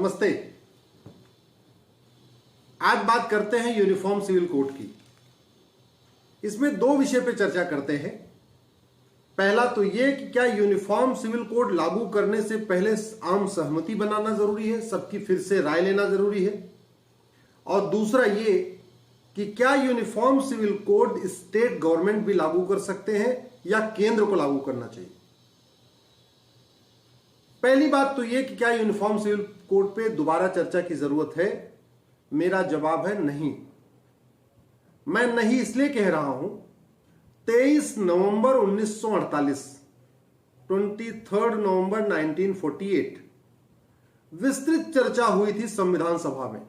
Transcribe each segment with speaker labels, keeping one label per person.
Speaker 1: नमस्ते। आज बात करते हैं यूनिफॉर्म सिविल कोड की। इसमें दो विषय पे चर्चा करते हैं। पहला तो यह कि क्या यूनिफॉर्म सिविल कोड लागू करने से पहले आम सहमति बनाना जरूरी है, सबकी फिर से राय लेना जरूरी है, और दूसरा ये कि क्या uniform civil code state government भी लागू कर सकते हैं या केंद्र को लागू करना चाहिए। पहली बात तो यह कि क्या यूनिफॉर्म सिविल कोड पे दोबारा चर्चा की जरूरत है। मेरा जवाब है नहीं। मैं नहीं इसलिए कह रहा हूं, 23 नवंबर 1948, 23 नवंबर 1948 विस्तृत चर्चा हुई थी संविधान सभा में।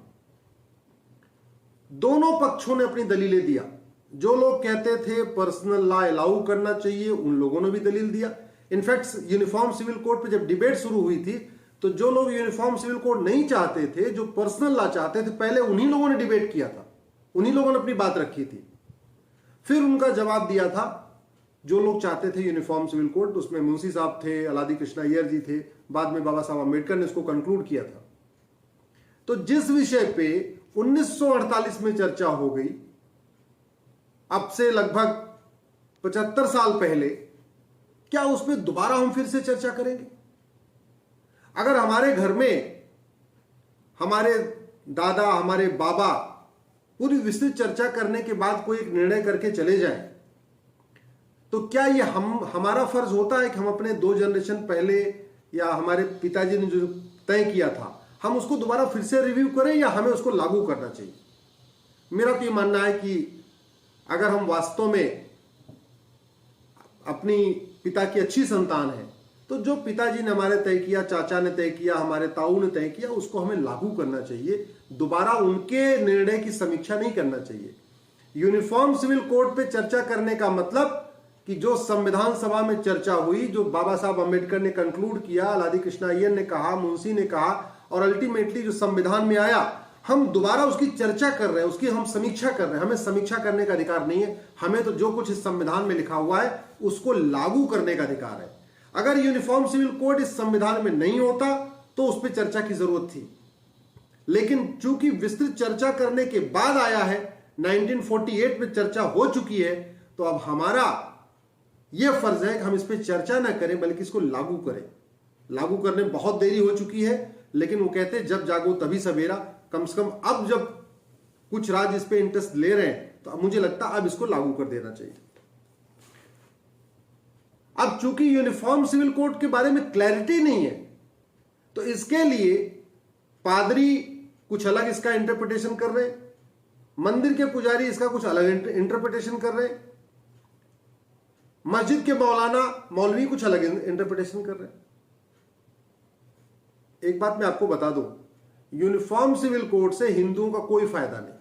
Speaker 1: दोनों पक्षों ने अपनी दलीलें दिया। जो लोग कहते थे पर्सनल लॉ अलाउ करना चाहिए, उन लोगों ने भी दलील दिया। इनफैक्ट यूनिफॉर्म सिविल कोड पे जब डिबेट शुरू हुई थी तो जो लोग यूनिफॉर्म सिविल कोड नहीं चाहते थे, जो पर्सनल लॉ चाहते थे, पहले उन्हीं लोगों ने डिबेट किया था, उन्हीं लोगों ने अपनी बात रखी थी। फिर उनका जवाब दिया था जो लोग चाहते थे यूनिफॉर्म सिविल कोड, उसमें मुंशी साहब थे, अलादी कृष्ण अय्यर जी थे, बाद में बाबा साहब अम्बेडकर ने इसको कंक्लूड किया था। तो जिस विषय पे 1948 में चर्चा हो गई, अब से लगभग 75 साल पहले, क्या उसमें दोबारा हम फिर से चर्चा करेंगे? अगर हमारे घर में हमारे दादा, हमारे बाबा पूरी विस्तृत चर्चा करने के बाद कोई एक निर्णय करके चले जाएं, तो क्या ये हमारा फर्ज होता है कि हम अपने 2 जनरेशन पहले या हमारे पिताजी ने जो तय किया था हम उसको दोबारा फिर से रिव्यू करें या हमें उसको लागू करना चाहिए? मेरा तो ये मानना है कि अगर हम वास्तव में अपनी पिता की अच्छी संतान है तो जो पिताजी ने हमारे तय किया, चाचा ने तय किया, हमारे ताऊ ने तय किया, उसको हमें लागू करना चाहिए। दोबारा उनके निर्णय की समीक्षा नहीं करना चाहिए। यूनिफॉर्म सिविल कोड पे चर्चा करने का मतलब कि जो संविधान सभा में चर्चा हुई, जो बाबा साहब अम्बेडकर ने कंक्लूड किया, अलादी कृष्ण अय्यर ने कहा, मुंशी ने कहा, और अल्टीमेटली जो संविधान में आया, हम दोबारा उसकी चर्चा कर रहे हैं, उसकी हम समीक्षा कर रहे हैं। हमें समीक्षा करने का अधिकार नहीं है। हमें तो जो कुछ इस संविधान में लिखा हुआ है उसको लागू करने का अधिकार है। अगर यूनिफॉर्म सिविल कोड इस संविधान में नहीं होता तो उस पर चर्चा की जरूरत थी, लेकिन चूंकि विस्तृत चर्चा करने के बाद आया है, 1948 में चर्चा हो चुकी है, तो अब हमारा यह फर्ज है कि हम इस पर चर्चा ना करें बल्कि इसको लागू करें। लागू करने बहुत देरी हो चुकी है, लेकिन वो कहते हैं जब जागो तभी सवेरा। कम से कम अब जब कुछ राज्य इस पे इंटरेस्ट ले रहे हैं तो अब मुझे लगता है अब इसको लागू कर देना चाहिए। अब चूंकि यूनिफॉर्म सिविल कोड के बारे में क्लैरिटी नहीं है, तो इसके लिए पादरी कुछ अलग इसका इंटरप्रिटेशन कर रहे हैं, मंदिर के पुजारी इसका कुछ अलग इंटरप्रिटेशन कर रहे हैं, मस्जिद के मौलाना मौलवी कुछ अलग इंटरप्रिटेशन कर रहे हैं। एक बात मैं आपको बता दूं, यूनिफॉर्म सिविल कोड से हिंदुओं का कोई फायदा नहीं।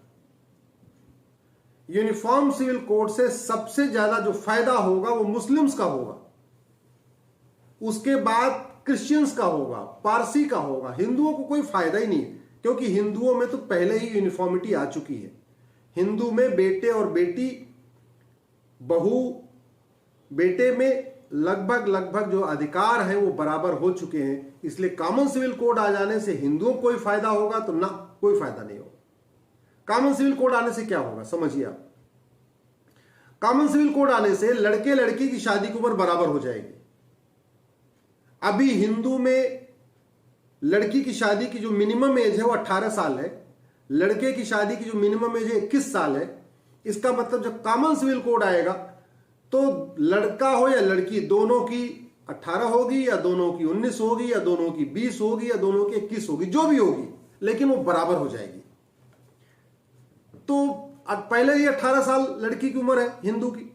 Speaker 1: यूनिफॉर्म सिविल कोड से सबसे ज्यादा जो फायदा होगा वो मुस्लिम्स का होगा, उसके बाद क्रिश्चियंस का होगा, पारसी का होगा। हिंदुओं को कोई फायदा ही नहीं, क्योंकि हिंदुओं में तो पहले ही यूनिफॉर्मिटी आ चुकी है। हिंदू में बेटे और बेटी, बहू बेटे में लगभग जो अधिकार है वो बराबर हो चुके हैं। इसलिए कॉमन सिविल कोड आ जाने से हिंदुओं को कोई फायदा होगा तो ना, कोई फायदा नहीं होगा। कॉमन सिविल कोड आने से क्या होगा समझिए आप। कॉमन सिविल कोड आने से लड़के लड़की की शादी की उम्र बराबर हो जाएगी। अभी हिंदू में लड़की की शादी की जो मिनिमम एज है वो 18 साल है, लड़के की शादी की जो मिनिमम एज है 21 साल है। इसका मतलब जब कॉमन सिविल कोड आएगा तो लड़का हो या लड़की, दोनों की 18 होगी या दोनों की 19 होगी या दोनों की 20 होगी या दोनों की 21 होगी, जो भी होगी, लेकिन वो बराबर हो जाएगी। तो पहले ही 18 साल लड़की की उम्र है हिंदू की,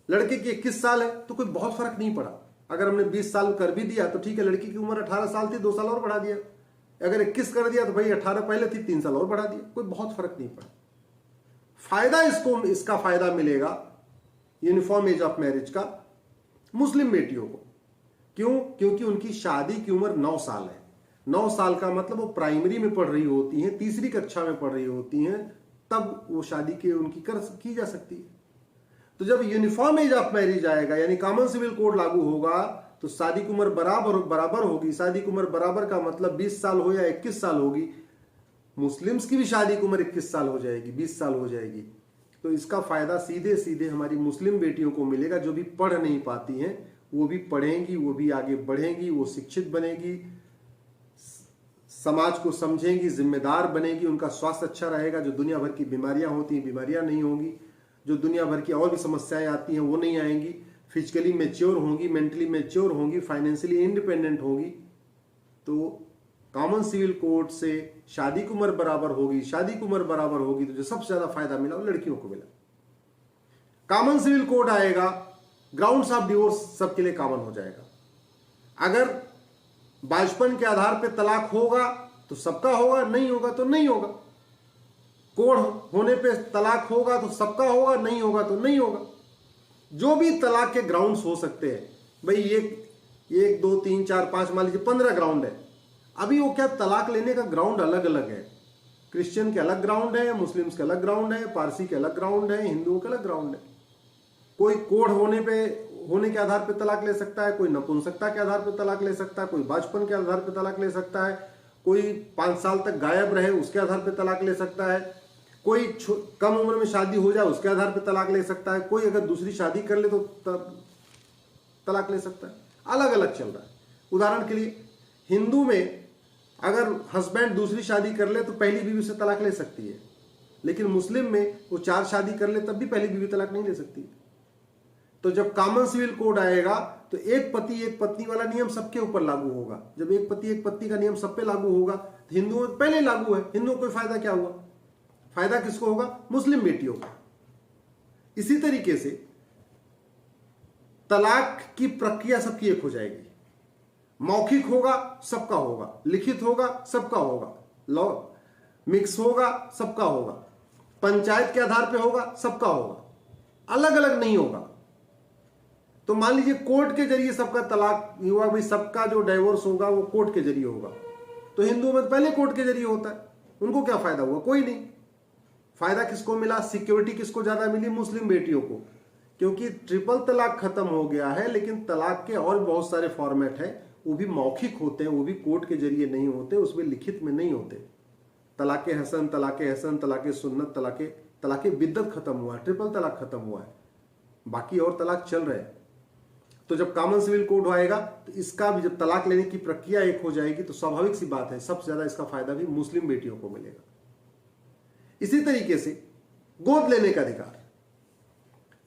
Speaker 1: लड़के की 21 साल है, तो कोई बहुत फर्क नहीं पड़ा। अगर हमने 20 साल कर भी दिया तो ठीक है, लड़की की उम्र 18 साल थी, 2 साल और बढ़ा दिया। अगर 21 कर दिया तो भाई 18 पहले थी, 3 साल और बढ़ा दिया, कोई बहुत फर्क नहीं पड़ा। फायदा इसका फायदा मिलेगा यूनिफॉर्म एज ऑफ मैरिज का मुस्लिम बेटियों को। क्यों? क्योंकि उनकी शादी की उम्र 9 साल है। 9 साल का मतलब वो प्राइमरी में पढ़ रही होती हैं, तीसरी कक्षा में पढ़ रही होती हैं, तब वो शादी की जा सकती है। तो जब यूनिफॉर्म एज ऑफ मैरिज आएगा, यानी कॉमन सिविल कोड लागू होगा, तो शादी की उम्र बराबर होगी। शादी की उम्र बराबर का मतलब 20 साल हो या 21 साल होगी। मुस्लिम्स की भी शादी की उम्र 21 साल हो जाएगी, 20 साल हो जाएगी। तो इसका फायदा सीधे सीधे हमारी मुस्लिम बेटियों को मिलेगा, जो भी पढ़ नहीं पाती हैं वो भी पढ़ेंगी, वो भी आगे बढ़ेंगी, वो शिक्षित बनेगी, समाज को समझेंगी, जिम्मेदार बनेगी, उनका स्वास्थ्य अच्छा रहेगा, जो दुनिया भर की बीमारियां होती हैं बीमारियां नहीं होंगी, जो दुनिया भर की और भी समस्याएं आती हैं वो नहीं आएंगी, फिजिकली मैच्योर होंगी, मेंटली मैच्योर होंगी, फाइनेंशियली इंडिपेंडेंट होंगी। तो कॉमन सिविल कोड से शादी की उम्र बराबर होगी, शादी की उम्र बराबर होगी तो जो सबसे ज्यादा फायदा मिला वो लड़कियों को मिला। कॉमन सिविल कोड आएगा, ग्राउंड्स ऑफ डिवोर्स सबके लिए कॉमन हो जाएगा। अगर बाजपन के आधार पे तलाक होगा तो सबका होगा, नहीं होगा तो नहीं होगा। कोड होने पे तलाक होगा तो सबका होगा, नहीं होगा तो नहीं होगा। जो भी तलाक के ग्राउंड्स हो सकते हैं, भाई एक 2 3 4 5 मान लीजिए 15 ग्राउंड है। अभी वो क्या, तलाक लेने का ग्राउंड अलग अलग है। क्रिश्चियन के अलग ग्राउंड है, मुस्लिम्स के अलग ग्राउंड है, पारसी के अलग ग्राउंड है, हिंदुओं के अलग ग्राउंड है। कोई कोड होने के आधार पर तलाक ले सकता है, कोई नपुंसकता के आधार पर तलाक ले सकता है, कोई बाजपन के आधार पर तलाक ले सकता है, कोई 5 साल तक गायब रहे उसके आधार पर तलाक ले सकता है, कोई कम उम्र में शादी हो जाए उसके आधार पर तलाक ले सकता है, कोई अगर दूसरी शादी कर ले तो तलाक ले सकता है। अलग अलग चल रहा है। उदाहरण के लिए हिंदू में अगर हस्बैंड दूसरी शादी कर ले तो पहली बीवी से तलाक ले सकती है, लेकिन मुस्लिम में वो 4 शादी कर ले तब भी पहली बीवी तलाक नहीं ले सकती। तो जब कॉमन सिविल कोड आएगा तो एक पति एक पत्नी वाला नियम सबके ऊपर लागू होगा। जब एक पति एक पत्नी का नियम सब पे लागू होगा तो हिंदुओं में पहले लागू है। हिंदुओं को फायदा क्या हुआ? फायदा किसको होगा? मुस्लिम बेटियों को। इसी तरीके से तलाक की प्रक्रिया सबकी एक हो जाएगी। मौखिक होगा सबका होगा, लिखित होगा सबका होगा, लॉ मिक्स होगा सबका होगा, पंचायत के आधार पे होगा सबका होगा, अलग अलग नहीं होगा। तो मान लीजिए कोर्ट के जरिए सबका तलाक हुआ, भाई सबका जो डाइवोर्स होगा वो कोर्ट के जरिए होगा। तो हिंदुओं में पहले कोर्ट के जरिए होता है। उनको क्या फायदा हुआ? कोई नहीं। फायदा किसको मिला? सिक्योरिटी किसको ज्यादा मिली? मुस्लिम बेटियों को, क्योंकि ट्रिपल तलाक खत्म हो गया है। लेकिन तलाक के और बहुत सारे फॉर्मेट है, वो भी मौखिक होते हैं, वो भी कोर्ट के जरिए नहीं होते, उसमें लिखित में नहीं होते। तलाके हसन, तलाके सुन्नत, तलाके बिद्दत खत्म हुआ है, ट्रिपल तलाक खत्म हुआ है, बाकी और तलाक चल रहे हैं। तो जब कॉमन सिविल कोड आएगा तो इसका भी, जब तलाक लेने की प्रक्रिया एक हो जाएगी तो स्वाभाविक सी बात है सबसे ज्यादा इसका फायदा भी मुस्लिम बेटियों को मिलेगा। इसी तरीके से गोद लेने का अधिकार,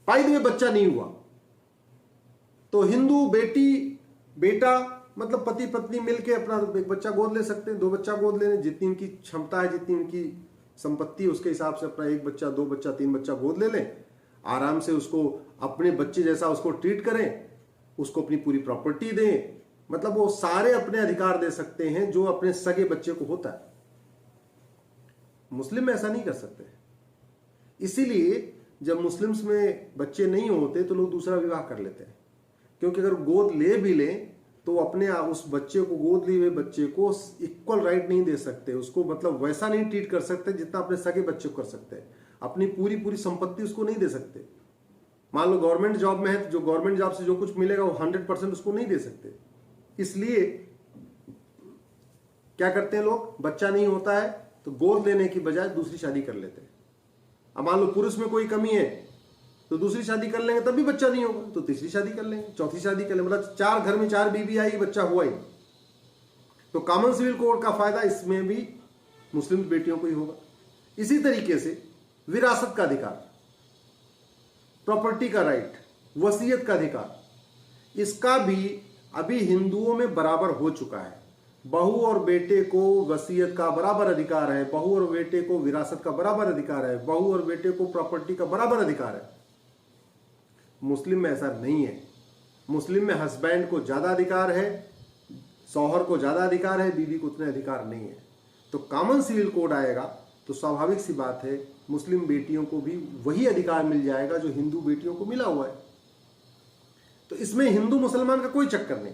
Speaker 1: पाइद में बच्चा नहीं हुआ तो हिंदू बेटा मतलब पति पत्नी मिलके अपना एक बच्चा गोद ले सकते हैं, 2 बच्चा गोद लेने, जितनी उनकी क्षमता है, जितनी उनकी संपत्ति, उसके हिसाब से अपना 1 बच्चा, 2 बच्चा, 3 बच्चा गोद ले लें। आराम से उसको अपने बच्चे जैसा उसको ट्रीट करें, उसको अपनी पूरी प्रॉपर्टी दें, मतलब वो सारे अपने अधिकार दे सकते हैं जो अपने सगे बच्चे को होता है। मुस्लिम में ऐसा नहीं कर सकते। इसीलिए जब मुस्लिम्स में बच्चे नहीं होते तो लोग दूसरा विवाह कर लेते हैं, क्योंकि अगर गोद ले भी लें तो अपने उस बच्चे को, गोद लिए हुए बच्चे को इक्वल राइट नहीं दे सकते, उसको मतलब वैसा नहीं ट्रीट कर सकते जितना अपने सगे बच्चे को कर सकते हैं। अपनी पूरी संपत्ति उसको नहीं दे सकते। मान लो गवर्नमेंट जॉब में है तो जो गवर्नमेंट जॉब से जो कुछ मिलेगा वो 100% उसको नहीं दे सकते। इसलिए क्या करते हैं लोग, बच्चा नहीं होता है तो गोद लेने की बजाय दूसरी शादी कर लेते हैं। अब मान लो पुरुष में कोई कमी है तो दूसरी शादी कर लेंगे, तब भी बच्चा नहीं होगा तो तीसरी शादी कर लेंगे, चौथी शादी कर लेंगे, मतलब 4 घर में 4 बीबी आई, बच्चा हुआ ही। तो कॉमन सिविल कोड का फायदा इसमें भी मुस्लिम बेटियों को ही होगा। इसी तरीके से विरासत का अधिकार, प्रॉपर्टी का राइट, वसीयत का अधिकार, इसका भी अभी हिंदुओं में बराबर हो चुका है। बहू और बेटे को वसीयत का बराबर अधिकार है, बहू और बेटे को विरासत का बराबर अधिकार है, बहू और बेटे को प्रॉपर्टी का बराबर अधिकार है। मुस्लिम में ऐसा नहीं है। मुस्लिम में हस्बैंड को ज्यादा अधिकार है, शौहर को ज्यादा अधिकार है, बीवी को उतने अधिकार नहीं है। तो कॉमन सिविल कोड आएगा तो स्वाभाविक सी बात है मुस्लिम बेटियों को भी वही अधिकार मिल जाएगा जो हिंदू बेटियों को मिला हुआ है। तो इसमें हिंदू मुसलमान का कोई चक्कर नहीं।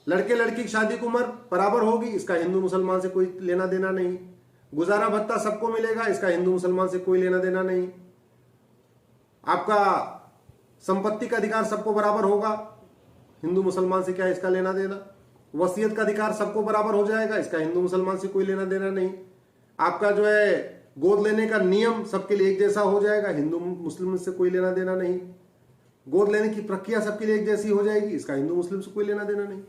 Speaker 1: लड़के लड़की की शादी की उम्र बराबर होगी, इसका हिंदू मुसलमान से कोई लेना देना नहीं। गुजारा भत्ता सबको मिलेगा, इसका हिंदू मुसलमान से कोई लेना देना नहीं। आपका संपत्ति का अधिकार सबको बराबर होगा, हिंदू मुसलमान से क्या इसका लेना देना। वसीयत का अधिकार सबको बराबर हो जाएगा, इसका हिंदू मुसलमान से कोई लेना देना नहीं। आपका जो है गोद लेने का नियम सबके लिए एक जैसा हो जाएगा, हिंदू मुस्लिम से कोई लेना देना नहीं। गोद लेने की प्रक्रिया सबके लिए एक जैसी हो जाएगी, इसका हिंदू मुस्लिम से कोई लेना देना नहीं।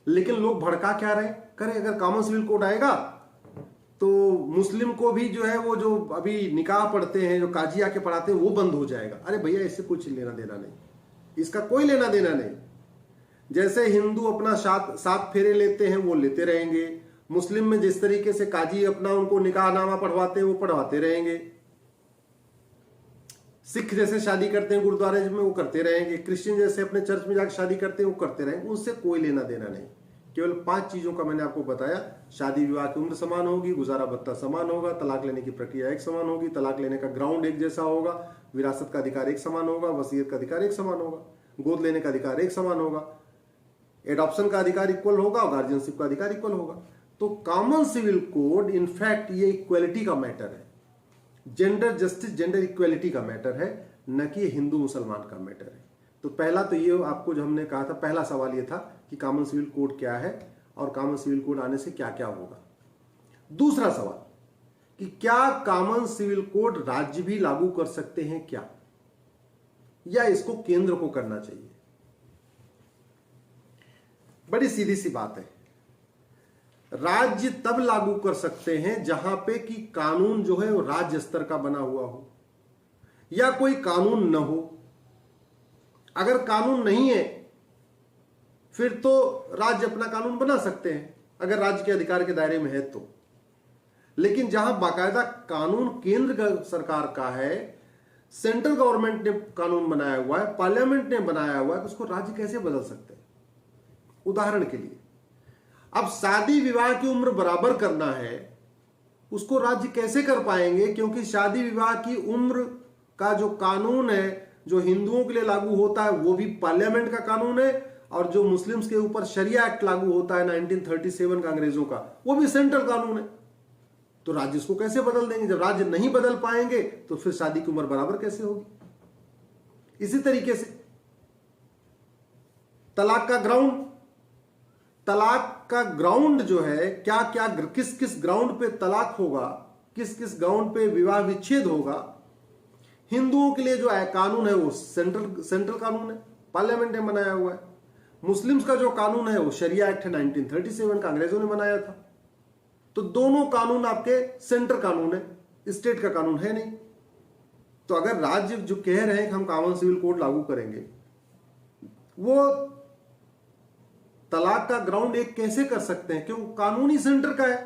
Speaker 1: लेकिन लोग भड़का क्या रहे, करें अगर कॉमन सिविल कोड आएगा तो मुस्लिम को भी जो है वो जो अभी निकाह पढ़ते हैं, जो काजी आके पढ़ाते हैं, वो बंद हो जाएगा। अरे भैया इससे कुछ लेना देना नहीं, इसका कोई लेना देना नहीं। जैसे हिंदू अपना सात फेरे लेते हैं वो लेते रहेंगे, मुस्लिम में जिस तरीके से काजी अपना उनको निकाहनामा पढ़वाते हैं वो पढ़वाते रहेंगे, सिख जैसे शादी करते हैं गुरुद्वारे में वो करते रहेंगे, क्रिश्चियन जैसे अपने चर्च में जाकर शादी करते हैं वो करते रहेंगे। उससे कोई लेना देना नहीं। केवल 5 चीजों का मैंने आपको बताया, शादी विवाह की उम्र समान होगी, गुजारा भत्ता समान होगा, तलाक लेने की प्रक्रिया एक समान होगी, तलाक लेने का ग्राउंड एक जैसा होगा, विरासत का अधिकार एक समान होगा, वसीयत का अधिकार एक समान होगा, गोद लेने का अधिकार एक समान होगा, एडॉप्शन का अधिकार इक्वल होगा और गार्जियनशिप का अधिकार इक्वल होगा। तो कॉमन सिविल कोड इनफैक्ट ये इक्वलिटी का मैटर है, जेंडर जस्टिस, जेंडर इक्वलिटी का मैटर है, न कि हिंदू मुसलमान का मैटर है। तो पहला तो ये आपको जो हमने कहा था, पहला सवाल ये था कि कॉमन सिविल कोड क्या है और कॉमन सिविल कोड आने से क्या क्या होगा। दूसरा सवाल कि क्या कॉमन सिविल कोड राज्य भी लागू कर सकते हैं क्या, या इसको केंद्र को करना चाहिए। बड़ी सीधी सी बात है, राज्य तब लागू कर सकते हैं जहां पे कि कानून जो है वो राज्य स्तर का बना हुआ हो या कोई कानून न हो। अगर कानून नहीं है फिर तो राज्य अपना कानून बना सकते हैं, अगर राज्य के अधिकार के दायरे में है तो। लेकिन जहां बाकायदा कानून केंद्र सरकार का है, सेंट्रल गवर्नमेंट ने कानून बनाया हुआ है, पार्लियामेंट ने बनाया हुआ है, तो उसको राज्य कैसे बदल सकते हैं। उदाहरण के लिए अब शादी विवाह की उम्र बराबर करना है, उसको राज्य कैसे कर पाएंगे, क्योंकि शादी विवाह की उम्र का जो कानून है जो हिंदुओं के लिए लागू होता है वो भी पार्लियामेंट का कानून है, और जो मुस्लिम्स के ऊपर शरिया एक्ट लागू होता है 1937 का अंग्रेजों का, वो भी सेंट्रल कानून है। तो राज्य इसको कैसे बदल देंगे। जब राज्य नहीं बदल पाएंगे तो फिर शादी की उम्र बराबर कैसे होगी। इसी तरीके से तलाक का ग्राउंड जो है, क्या क्या किस किस ग्राउंड पे तलाक होगा, किस किस ग्राउंड पे विवाह विच्छेद होगा, हिंदुओं के लिए जो कानून है वो सेंट्रल कानून है, पार्लियामेंट ने बनाया हुआ है। मुस्लिम्स का जो कानून है वो शरिया एक्ट है 1937 का, अंग्रेजों ने बनाया था। तो दोनों कानून आपके सेंट्रल कानून है, स्टेट का कानून है नहीं। तो अगर राज्य जो कह रहे हैं कि हम कॉमन सिविल कोड लागू करेंगे, वो तलाक का ग्राउंड एक कैसे कर सकते हैं, क्यों कानून ही सेंटर का है।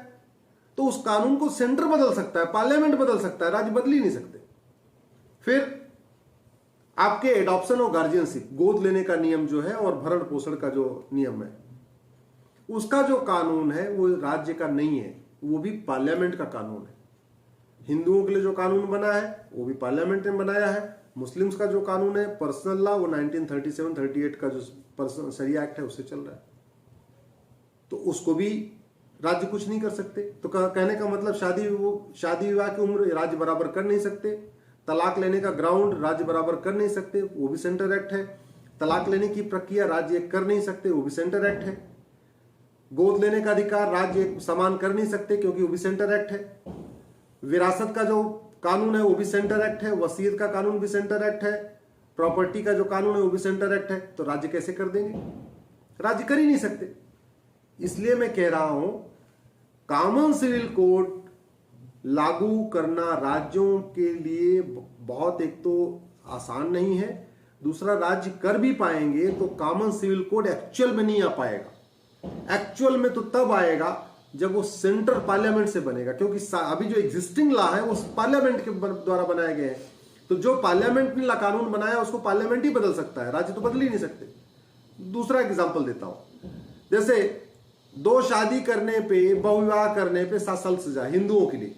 Speaker 1: तो उस कानून को सेंटर बदल सकता है, पार्लियामेंट बदल सकता है, राज्य बदल ही नहीं सकते। फिर आपके एडॉप्शन और गार्जियनशिप, गोद लेने का नियम जो है और भरण पोषण का जो नियम है, उसका जो कानून है वो राज्य का नहीं है, वो भी पार्लियामेंट का कानून है। हिंदुओं के लिए जो कानून बना है वो भी पार्लियामेंट ने बनाया है। मुस्लिम्स का जो कानून है पर्सनल लॉ, वो 1937-38 का जो शरिया एक्ट है उससे चल रहा है। तो उसको भी राज्य कुछ नहीं कर सकते। तो कहने का मतलब शादी विवाह की उम्र राज्य बराबर कर नहीं सकते, तलाक लेने का ग्राउंड राज्य बराबर कर नहीं सकते, वो भी सेंटर एक्ट है। तलाक लेने की प्रक्रिया राज्य कर नहीं सकते, वो भी सेंटर एक्ट है। गोद लेने का अधिकार राज्य समान कर नहीं सकते क्योंकि वो भी सेंटर एक्ट है। विरासत का जो कानून है वो भी सेंटर एक्ट है। वसीयत का कानून भी सेंटर एक्ट है। प्रॉपर्टी का जो कानून है वो भी सेंटर एक्ट है। तो राज्य कैसे कर देंगे, राज्य कर ही नहीं सकते। इसलिए मैं कह रहा हूं कॉमन सिविल कोड लागू करना राज्यों के लिए बहुत, एक तो आसान नहीं है, दूसरा राज्य कर भी पाएंगे तो कॉमन सिविल कोड एक्चुअल में नहीं आ पाएगा। एक्चुअल में तो तब आएगा जब वो सेंट्रल पार्लियामेंट से बनेगा, क्योंकि अभी जो एग्जिस्टिंग लॉ है वो पार्लियामेंट के द्वारा बनाए गए हैं। तो जो पार्लियामेंट ने कानून बनाया उसको पार्लियामेंट ही बदल सकता है, राज्य तो बदल ही नहीं सकते। दूसरा एग्जाम्पल देता हूं, जैसे 2 शादी करने पे, बहुविवाह करने पे 7 साल सजा हिंदुओं के लिए,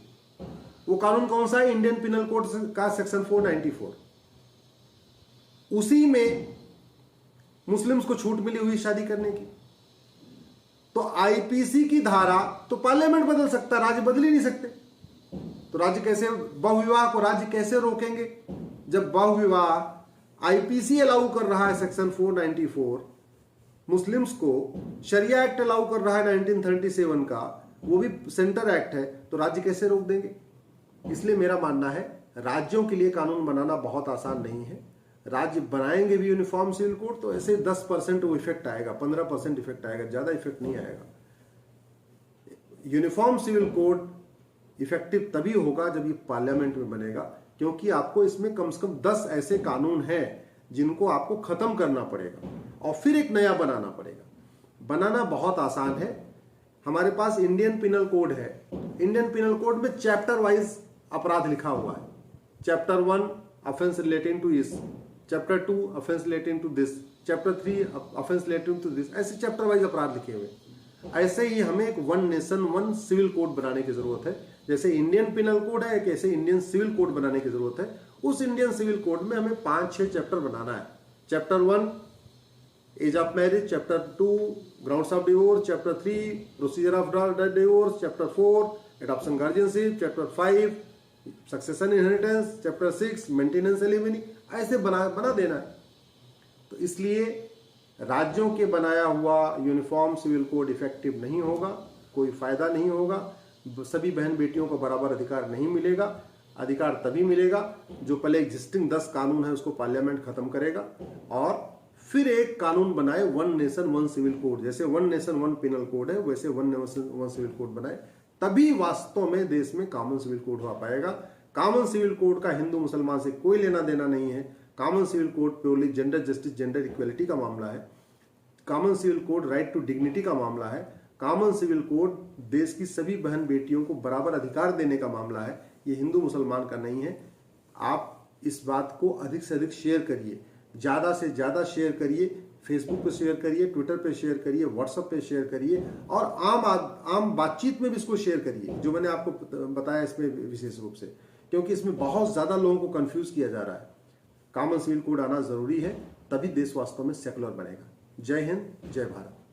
Speaker 1: वो कानून कौन सा है, इंडियन पिनल कोड का सेक्शन 494। उसी में मुस्लिम्स को छूट मिली हुई शादी करने की। तो आईपीसी की धारा तो पार्लियामेंट बदल सकता है, राज्य बदल ही नहीं सकते। तो राज्य कैसे, बहुविवाह को राज्य कैसे रोकेंगे जब बहुविवाह आईपीसी अलाउ कर रहा है सेक्शन 494 मुस्लिम्स को, शरिया एक्ट अलाउ कर रहा है 1937 का, वो भी सेंटर एक्ट है, तो राज्य कैसे रोक देंगे? इसलिए मेरा मानना है राज्यों के लिए कानून बनाना बहुत आसान नहीं है। राज्य बनाएंगे भी यूनिफॉर्म सिविल कोड तो ऐसे 10% वो इफेक्ट आएगा, 15% इफेक्ट आएगा, ज्यादा इफेक्ट नहीं आएगा। यूनिफॉर्म सिविल कोड इफेक्टिव तभी होगा जब ये पार्लियामेंट में बनेगा, क्योंकि आपको इसमें कम से कम 10 ऐसे कानून हैं जिनको आपको खत्म करना पड़ेगा और फिर एक नया बनाना पड़ेगा। बनाना बहुत आसान है। हमारे पास इंडियन पिनल कोड है। इंडियन पिनल कोड में चैप्टर वाइज अपराध लिखा हुआ है। चैप्टर 1 ऑफेंस रिलेटिंग टू इस, chapter 2 offence relating to this, chapter 3 offence relating to this, ऐसे चैप्टर वाइज अपराध लिखे हुए। ऐसे ही हमें एक one nation one civil code बनाने की जरूरत है। जैसे इंडियन पिनल कोड है, एक ऐसे इंडियन सिविल कोड बनाने की जरूरत है। उस इंडियन सिविल कोड में हमें 5-6 चैप्टर बनाना है। Chapter 1 age of marriage, chapter 2 grounds of divorce, chapter 3 procedure of divorce, chapter 4 adoption guardianship, chapter 5 succession inheritance, chapter 6 maintenance alimony, ऐसे बना देना है। तो इसलिए राज्यों के बनाया हुआ यूनिफॉर्म सिविल कोड इफेक्टिव नहीं होगा, कोई फायदा नहीं होगा, सभी बहन बेटियों को बराबर अधिकार नहीं मिलेगा। अधिकार तभी मिलेगा जो पहले एग्जिस्टिंग 10 कानून है उसको पार्लियामेंट खत्म करेगा और फिर एक कानून बनाए one nation one civil code. जैसे one nation one penal code है वैसे one nation one civil code बनाए, तभी वास्तव में देश में कॉमन सिविल कोड हो पाएगा। कॉमन सिविल कोड का हिंदू मुसलमान से कोई लेना देना नहीं है। Common civil code purely gender justice, gender equality का मामला है। Common civil code right to dignity का मामला है। कॉमन सिविल कोड देश की सभी बहन बेटियों को बराबर अधिकार देने का मामला है। ये हिंदू मुसलमान का नहीं है। आप इस बात को अधिक से अधिक शेयर करिए, ज्यादा से ज्यादा शेयर करिए, फेसबुक पे शेयर करिए, ट्विटर पे शेयर करिए, व्हाट्सएप पे शेयर करिए और आम बातचीत में भी इसको शेयर करिए, जो मैंने आपको बताया इसमें विशेष रूप से, क्योंकि इसमें बहुत ज्यादा लोगों को कंफ्यूज किया जा रहा है। कॉमन सिविल कोड आना जरूरी है, तभी देश वास्तव में सेकुलर बनेगा। जय हिंद, जय भारत।